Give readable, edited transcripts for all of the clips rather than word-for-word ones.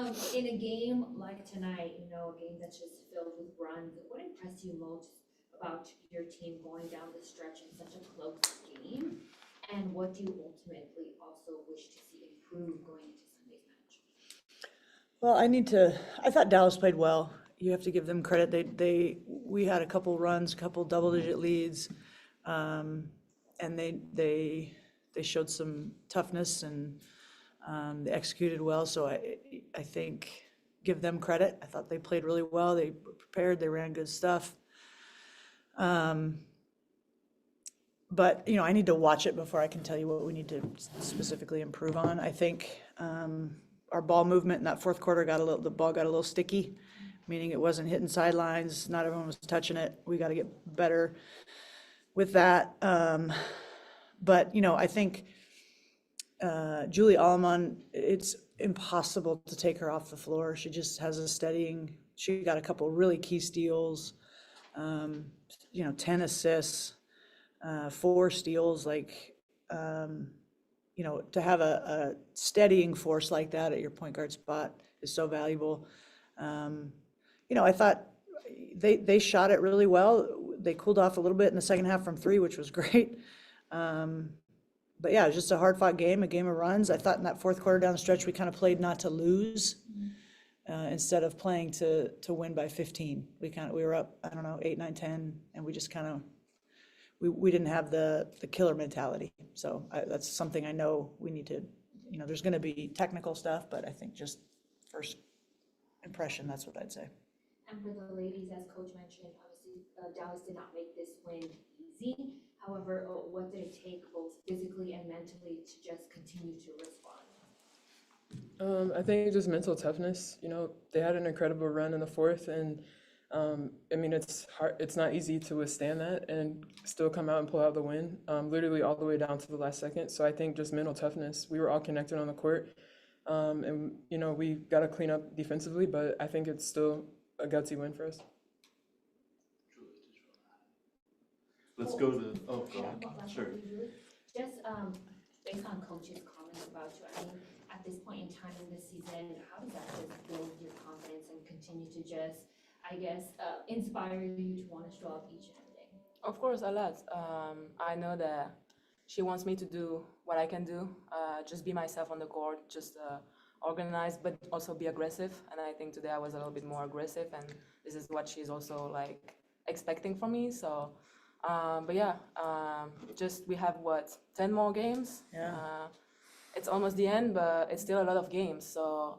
In a game like tonight, a game that's just filled with runs, what impressed you most about your team going down the stretch in such a close game? And what do you ultimately also wish to see improve going into Sunday's match? Well, I thought Dallas played well. You have to give them credit. We had a couple runs, a couple double-digit leads, and they showed some toughness and they executed well. So I think give them credit. I thought they played really well. They were prepared. They ran good stuff. But I need to watch it before I can tell you what we need to specifically improve on. I think our ball movement in that fourth quarter the ball got a little sticky, meaning it wasn't hitting sidelines. Not everyone was touching it. We got to get better with that. But I think Julie Allemand, it's impossible to take her off the floor. She just has a steadying. She got a couple really key steals, 10 assists, 4 steals. To have a steadying force like that at your point guard spot is so valuable. I thought they shot it really well. They cooled off a little bit in the second half from 3, which was great. But yeah, it was just a hard-fought game, a game of runs. I thought in that fourth quarter down the stretch, we kind of played not to lose instead of playing to win by 15. We were up, 8, 9, 10, and we just we didn't have the killer mentality. So that's something I know we need to, there's going to be technical stuff, but I think just first impression, that's what I'd say. And for the ladies, as Coach mentioned, obviously Dallas did not make this win easy. However, what did it take both physically and mentally to just continue to respond? I think just mental toughness. They had an incredible run in the fourth, and it's hard. It's not easy to withstand that and still come out and pull out the win, literally all the way down to the last second. So I think just mental toughness. We were all connected on the court, and we got to clean up defensively, but I think it's still a gutsy win for us. Let's go to, go ahead. Sure. Just based on Coach's comments about you, at this point in time in the season, how does that just build your confidence and continue to just, inspire you to want to show up each and every day? Of course, a lot. I know that she wants me to do what I can do, just be myself on the court, just organize, but also be aggressive. And I think today I was a little bit more aggressive, and this is what she's also expecting from me. So. But yeah, just we have 10 more games. Yeah. It's almost the end, but it's still a lot of games. So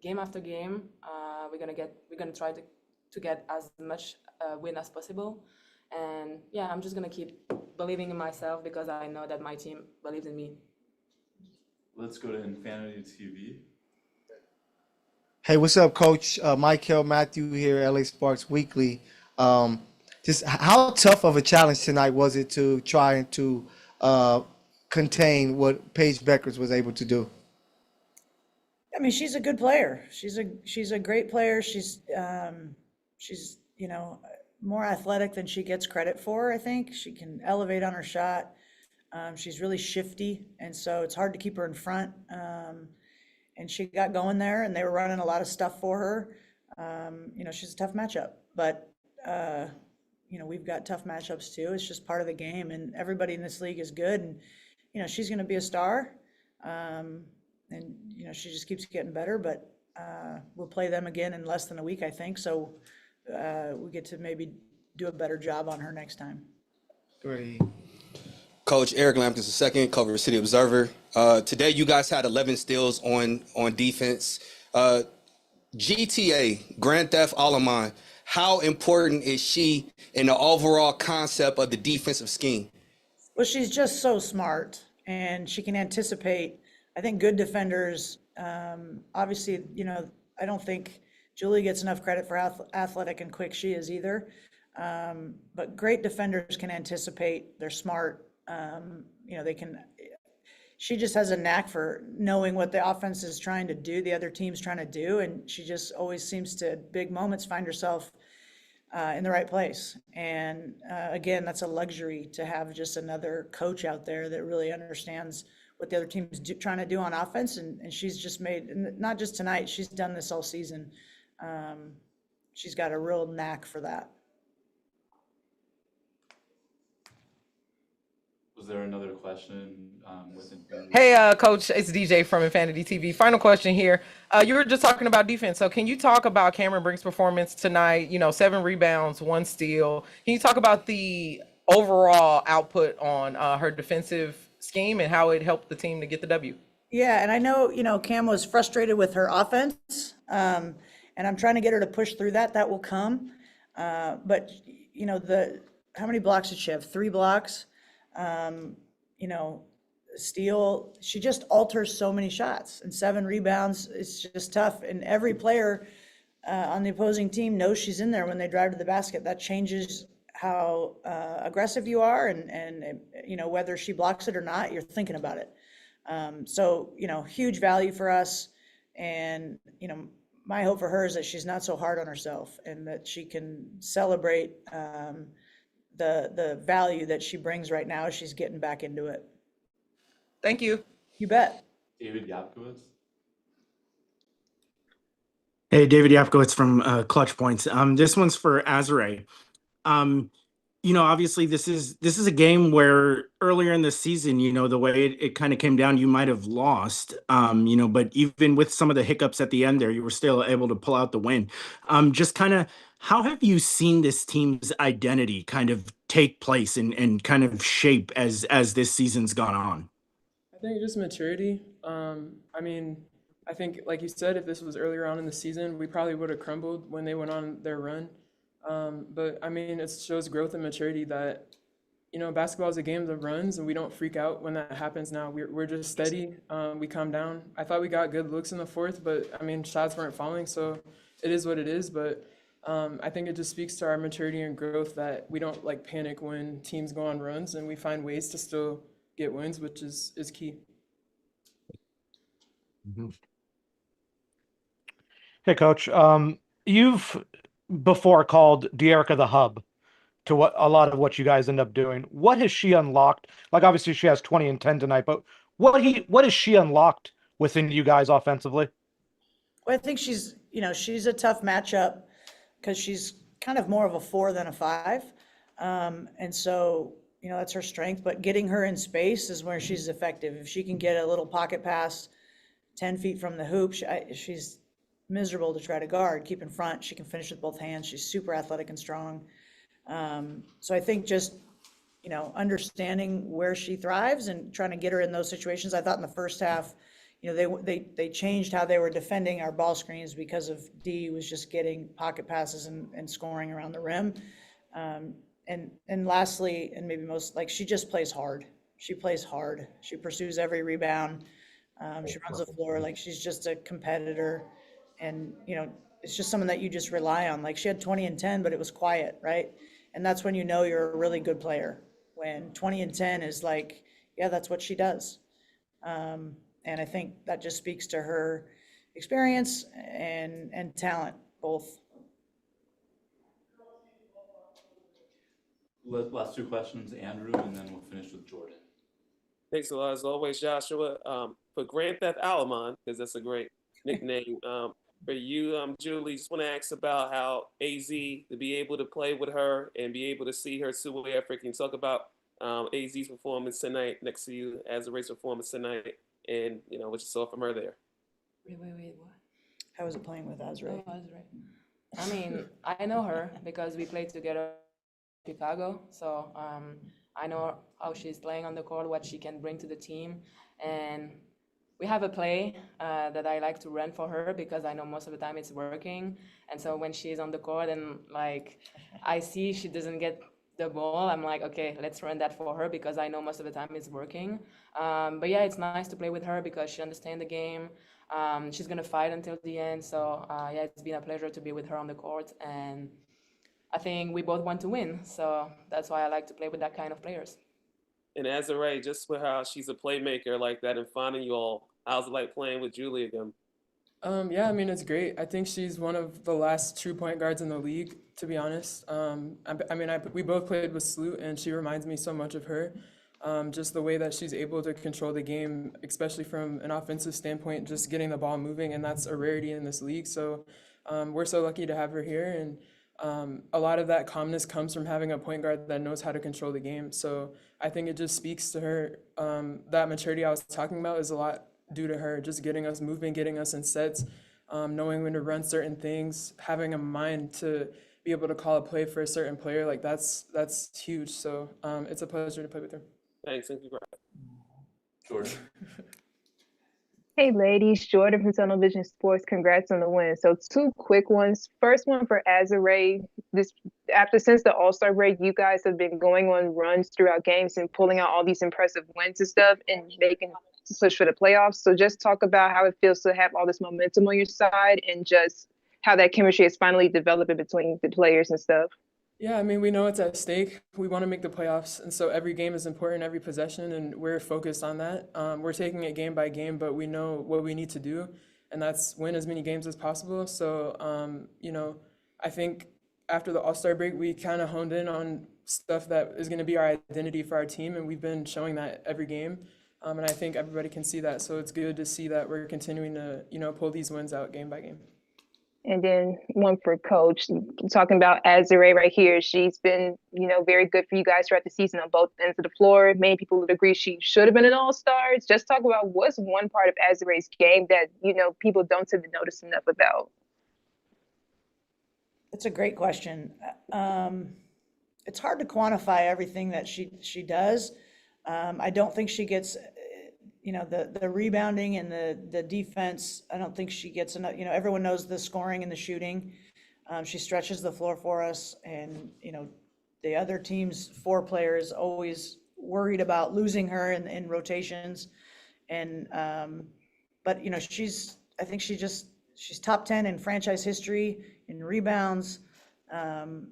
game after game, we're gonna try to get as much win as possible. And yeah, I'm just gonna keep believing in myself because I know that my team believes in me. Let's go to Infinity TV. Hey, what's up, Coach? Michael Matthew here, LA Sparks Weekly. Just how tough of a challenge tonight was it to try to contain what Paige Beckers was able to do? She's a good player. She's a great player. She's more athletic than she gets credit for. I think she can elevate on her shot. She's really shifty, and so it's hard to keep her in front. And she got going there, and they were running a lot of stuff for her. She's a tough matchup, but. We've got tough matchups too. It's just part of the game, and everybody in this league is good. And she's going to be a star, and she just keeps getting better. But we'll play them again in less than a week, I think. So we get to maybe do a better job on her next time. Great. Coach Eric Lampkins II, Culver City Observer. Today, you guys had 11 steals on defense. GTA, Grand Theft Allemand. How important is she in the overall concept of the defensive scheme? Well, she's just so smart, and she can anticipate. I think good defenders, obviously, I don't think Julie gets enough credit for how athletic and quick she is either. But great defenders can anticipate. They're smart. She just has a knack for knowing what the offense is trying to do, the other team's trying to do, and she just always seems to, big moments, find herself in the right place. And again, that's a luxury to have just another coach out there that really understands what the other team's trying to do on offense, and she's just made, and not just tonight, she's done this all season. She's got a real knack for that. Was there another question within? Hey, Coach, it's DJ from Infinity TV. Final question here. You were just talking about defense. So can you talk about Cameron Brink's performance tonight? 7 rebounds, 1 steal. Can you talk about the overall output on her defensive scheme and how it helped the team to get the W? Yeah, and I know, Cam was frustrated with her offense, and I'm trying to get her to push through that. That will come. But, how many blocks did she have? 3 blocks. Steal. She just alters so many shots, and 7 rebounds. It's just tough. And every player on the opposing team knows she's in there when they drive to the basket. That changes how aggressive you are, and whether she blocks it or not, you're thinking about it. So, huge value for us. And, my hope for her is that she's not so hard on herself and that she can celebrate the value that she brings right now as she's getting back into it. Thank you. You bet. David Yapkowitz. Hey, David Yapkowitz from Clutch Points. This one's for Azurá. Obviously this is a game where earlier in the season, the way it kind of came down, you might have lost, but even with some of the hiccups at the end there, you were still able to pull out the win. Just kind of, how have you seen this team's identity kind of take place and kind of shape as this season's gone on? I think just maturity. I think, like you said, if this was earlier on in the season, we probably would have crumbled when they went on their run. But it shows growth and maturity that, basketball is a game that runs, and we don't freak out when that happens now. We're just steady. We calm down. I thought we got good looks in the fourth, but shots weren't falling, so it is what it is. But I think it just speaks to our maturity and growth that we don't panic when teams go on runs, and we find ways to still get wins, which is key. Mm-hmm. Hey, Coach. You've before called De'Erica the hub to what a lot of what you guys end up doing. What has she unlocked? Obviously she has 20 and 10 tonight, but what has she unlocked within you guys offensively? Well, I think she's a tough matchup because she's kind of more of a 4 than a 5. And so, that's her strength, but getting her in space is where she's effective. If she can get a little pocket pass 10 feet from the hoop, she's miserable to try to guard. Keep in front, she can finish with both hands. She's super athletic and strong. So I think just, understanding where she thrives and trying to get her in those situations. I thought in the first half, they changed how they were defending our ball screens because of Dee was just getting pocket passes and scoring around the rim. And lastly, and maybe most, she just plays hard. She plays hard. She pursues every rebound. She runs the floor. She's just a competitor. And, it's just someone that you just rely on. She had 20 and 10, but it was quiet, right? And that's when you're a really good player. When 20 and 10 is yeah, that's what she does. And I think that just speaks to her experience and talent, both. Last 2 questions, Andrew, and then we'll finish with Jordan. Thanks a lot, as always, Joshua. For Grand Theft Allemand, because that's a great nickname. For you, Julie, just want to ask about how AZ, to be able to play with her and be able to see her two-way effort. Can you talk about AZ's performance tonight next to you, Azurá's performance tonight, and what you saw from her there? Wait, what? How was it playing with Azurá? Oh, Azurá. I know her because we played together in Chicago, so I know how she's playing on the court, what she can bring to the team, and we have a play that I like to run for her because I know most of the time it's working. And so when she's on the court and I see she doesn't get the ball, I'm like, okay, let's run that for her because I know most of the time it's working. But yeah, it's nice to play with her because she understands the game. She's gonna fight until the end. So yeah, it's been a pleasure to be with her on the court. And I think we both want to win. So that's why I like to play with that kind of players. And Azurá, just for how she's a playmaker like that and finding you all, how's it like playing with Julie again? Yeah, it's great. I think she's one of the last true point guards in the league, to be honest. We both played with Sloot, and she reminds me so much of her. just the way that she's able to control the game, especially from an offensive standpoint, just getting the ball moving, and that's a rarity in this league. So we're so lucky to have her here, and a lot of that calmness comes from having a point guard that knows how to control the game. So I think it just speaks to her. That maturity I was talking about is a lot due to her, just getting us moving, getting us in sets, knowing when to run certain things, having a mind to be able to call a play for a certain player. Like that's huge. So it's a pleasure to play with her. Thanks and congrats. Jordan. Hey ladies, Jordan from Tunnel Vision Sports. Congrats on the win. So 2 quick ones. First one for Azurá. Since the All-Star break, you guys have been going on runs throughout games and pulling out all these impressive wins and stuff and making to push for the playoffs. So just talk about how it feels to have all this momentum on your side and just how that chemistry is finally developing between the players and stuff. Yeah, I mean, we know it's at stake. We want to make the playoffs, and so every game is important, every possession, and we're focused on that. We're taking it game by game, but we know what we need to do, and that's win as many games as possible. So, I think after the All-Star break, we kind of honed in on stuff that is going to be our identity for our team, and we've been showing that every game. And I think everybody can see that. So it's good to see that we're continuing to, pull these wins out game by game. And then one for Coach, talking about Azurá right here. She's been, very good for you guys throughout the season on both ends of the floor. Many people would agree she should have been an all-star. Just talk about what's one part of Azurá's game that, people don't tend to notice enough about. It's a great question. It's hard to quantify everything that she does. I don't think she gets, the rebounding and the defense. I don't think she gets enough. Everyone knows the scoring and the shooting. She stretches the floor for us, and the other team's 4 players always worried about losing her in rotations. And but I think she's top 10 in franchise history in rebounds.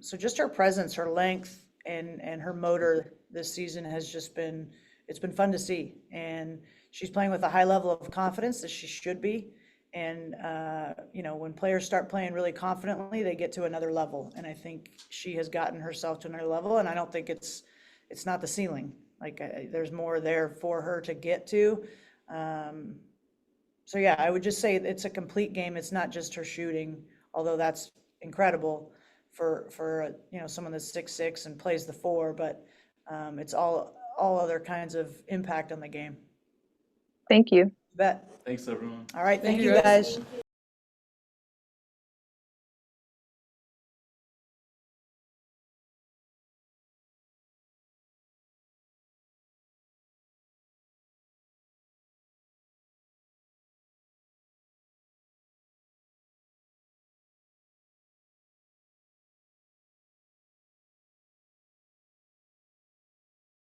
So just her presence, her length, and her motor this season has just been, it's been fun to see. And she's playing with a high level of confidence that she should be. And, when players start playing really confidently, they get to another level. And I think she has gotten herself to another level. And I don't think it's not the ceiling. Like there's more there for her to get to. So yeah, I would just say it's a complete game. It's not just her shooting, although that's incredible for someone that's 6'6" and plays the 4, but it's all other kinds of impact on the game. Thank you. Bet. Thanks, everyone. All right, thank you, you guys. guys.